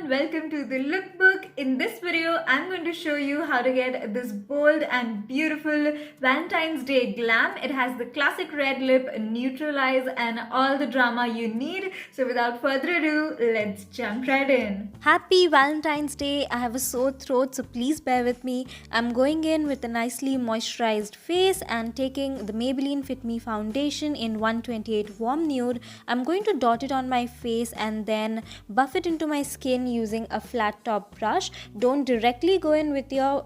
and welcome to the lookbook. In this video, I'm going to show you how to get this bold and beautiful Valentine's Day glam. It has the classic red lip, neutralize and all the drama you need. So without further ado, let's jump right in. Happy Valentine's Day. I have a sore throat, so please bear with me. I'm going in with a nicely moisturized face and taking the Maybelline Fit Me foundation in 128 Warm Nude. I'm going to dot it on my face and then buff it into my skin using a flat top brush. Don't directly go in with your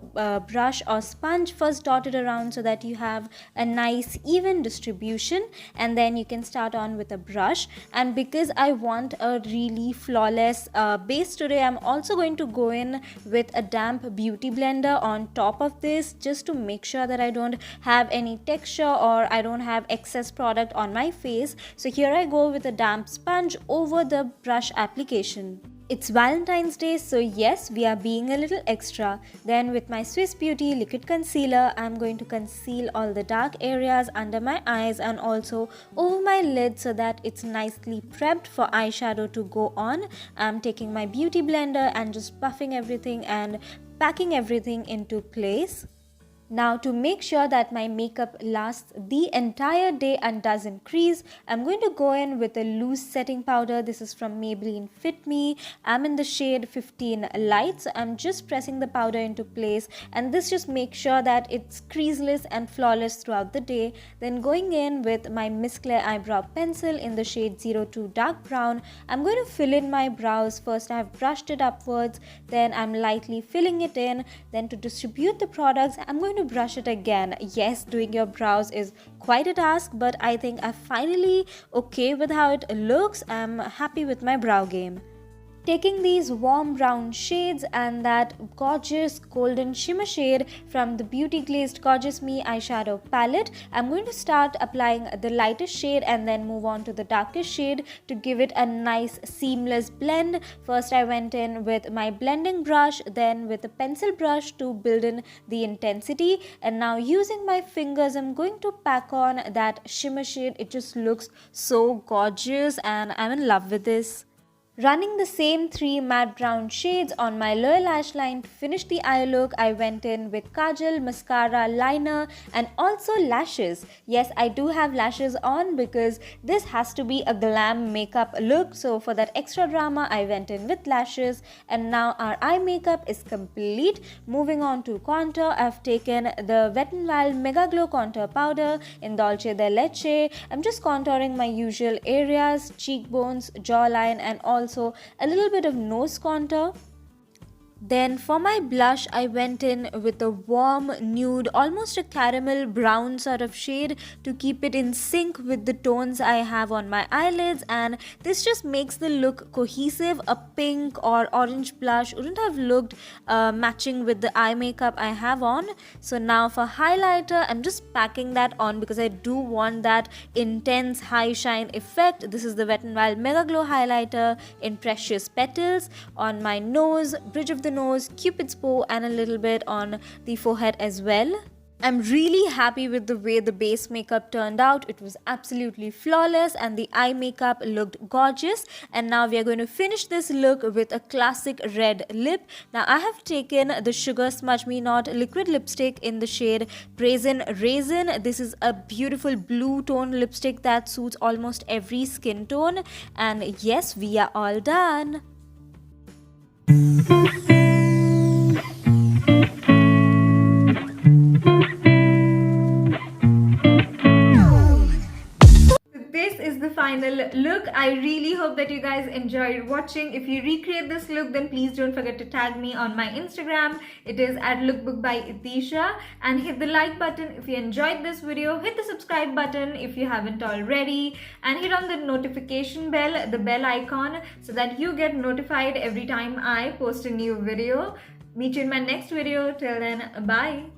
brush or sponge. First dot it around so that you have a nice even distribution, and then you can start on with a brush. And because I want a really flawless base today, I'm also going to go in with a damp beauty blender on top of this, just to make sure that I don't have any texture or I don't have excess product on my face. So here I go with a damp sponge over the brush application. It's Valentine's Day, so yes, we are being a little extra. Then with my Swiss Beauty liquid concealer, I'm going to conceal all the dark areas under my eyes and also over my lid so that it's nicely prepped for eyeshadow to go on. I'm taking my beauty blender and just buffing everything and packing everything into place. Now, to make sure that my makeup lasts the entire day and doesn't crease, I'm going to go in with a loose setting powder. This is from Maybelline Fit Me. I'm in the shade 15 Light. So I'm just pressing the powder into place, and this just makes sure that it's creaseless and flawless throughout the day. Then going in with my Miss Claire eyebrow pencil in the shade 02 Dark Brown, I'm going to fill in my brows. First, I have brushed it upwards, then I'm lightly filling it in. Then to distribute the products, I'm going to brush it again. Yes, doing your brows is quite a task, but I think I'm finally okay with how it looks. I'm happy with my brow game. Taking these warm brown shades and that gorgeous golden shimmer shade from the Beauty Glazed Gorgeous Me eyeshadow palette, I'm going to start applying the lightest shade and then move on to the darkest shade to give it a nice seamless blend. First I went in with my blending brush, then with a pencil brush to build in the intensity, and now using my fingers I'm going to pack on that shimmer shade. It just looks so gorgeous and I'm in love with this. Running the same three matte brown shades on my lower lash line to finish the eye look, I went in with Kajal, mascara, liner and also lashes. Yes, I do have lashes on because this has to be a glam makeup look. So for that extra drama, I went in with lashes, and now our eye makeup is complete. Moving on to contour, I've taken the Wet n Wild Mega Glow Contour Powder in Dulche de Leche. I'm just contouring my usual areas, cheekbones, jawline and also a little bit of nose contour. Then for my blush, I went in with a warm nude, almost a caramel brown sort of shade to keep it in sync with the tones I have on my eyelids, and this just makes the look cohesive. A pink or orange blush wouldn't have looked matching with the eye makeup I have on. So now for highlighter, I'm just packing that on because I do want that intense high shine effect. This is the Wet n Wild Mega Glow highlighter in Precious Petals on my nose, bridge of the nose, cupid's bow and a little bit on the forehead as well. I'm really happy with the way the base makeup turned out. It was absolutely flawless and the eye makeup looked gorgeous. And now we are going to finish this look with a classic red lip. Now I have taken the Sugar Smudge Me Not liquid lipstick in the shade Brazen Raisin. This is a beautiful blue tone lipstick that suits almost every skin tone. And yes, we are all done. This is the final look. I really hope that you guys enjoyed watching. If you recreate this look, then please don't forget to tag me on my Instagram. It is at lookbookbyitishaa, and hit the like button if you enjoyed this video. Hit the subscribe button if you haven't already, and hit on the notification bell, the bell icon, so that you get notified every time I post a new video. Meet you in my next video. Till then, bye.